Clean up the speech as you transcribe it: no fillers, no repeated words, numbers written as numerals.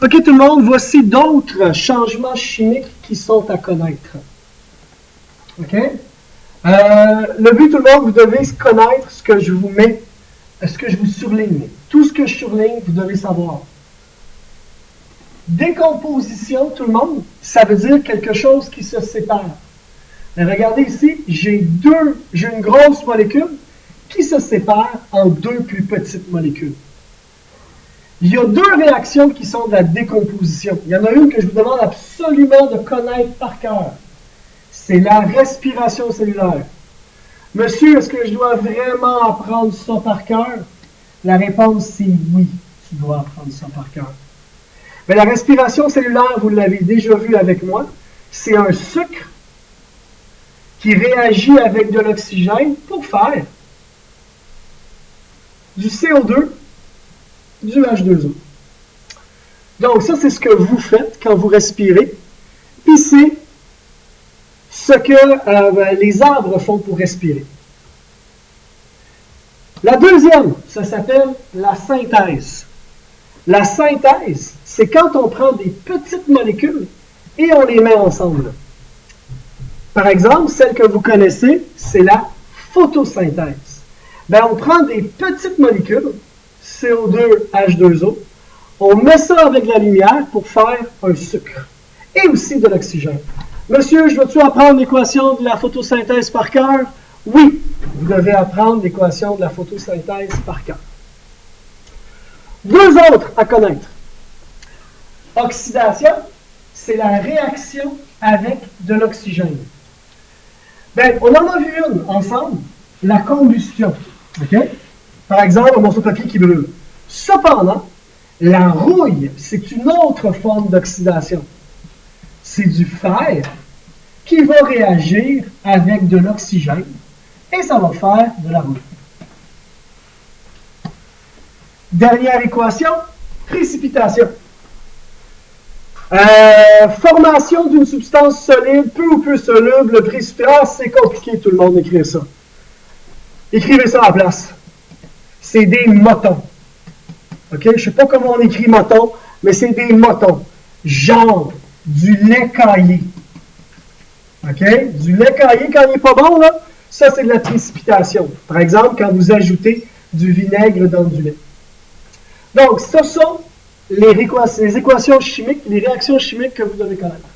OK tout le monde, voici d'autres changements chimiques qui sont à connaître. OK? Le but tout le monde, vous devez connaître ce que je vous mets, ce que je vous surligne. Tout ce que je surligne, vous devez savoir. Décomposition, tout le monde, ça veut dire quelque chose qui se sépare. Mais regardez ici, j'ai une grosse molécule qui se sépare en deux plus petites molécules. Il y a deux réactions qui sont de la décomposition. Il y en a une que je vous demande absolument de connaître par cœur. C'est la respiration cellulaire. Monsieur, est-ce que je dois vraiment apprendre ça par cœur? La réponse, c'est oui, tu dois apprendre ça par cœur. Mais la respiration cellulaire, vous l'avez déjà vu avec moi, c'est un sucre qui réagit avec de l'oxygène pour faire du CO2, du H2O. Donc ça, c'est ce que vous faites quand vous respirez. Puis c'est ce que les arbres font pour respirer. La deuxième, ça s'appelle la synthèse. La synthèse, c'est quand on prend des petites molécules et on les met ensemble. Par exemple, celle que vous connaissez, c'est la photosynthèse. Ben, on prend des petites molécules, CO2, H2O, on met ça avec la lumière pour faire un sucre et aussi de l'oxygène. Monsieur, je dois-tu apprendre l'équation de la photosynthèse par cœur? Oui, vous devez apprendre l'équation de la photosynthèse par cœur. Deux autres à connaître. Oxydation, c'est la réaction avec de l'oxygène. Ben, on en a vu une ensemble, la combustion. Okay? Par exemple, un morceau de papier qui brûle. Cependant, la rouille, c'est une autre forme d'oxydation. C'est du fer qui va réagir avec de l'oxygène et ça va faire de la rouille. Dernière équation, précipitation. Formation d'une substance solide, peu ou peu soluble, le précipitat, c'est compliqué, tout le monde écrire ça. Écrivez ça à la place. C'est des motons. OK? Je ne sais pas comment on écrit moton, mais c'est des motons. Genre du lait caillé. OK? Du lait caillé, quand il n'est pas bon, là, ça c'est de la précipitation. Par exemple, quand vous ajoutez du vinaigre dans du lait. Donc, ce sont les équations chimiques, les réactions chimiques que vous devez connaître.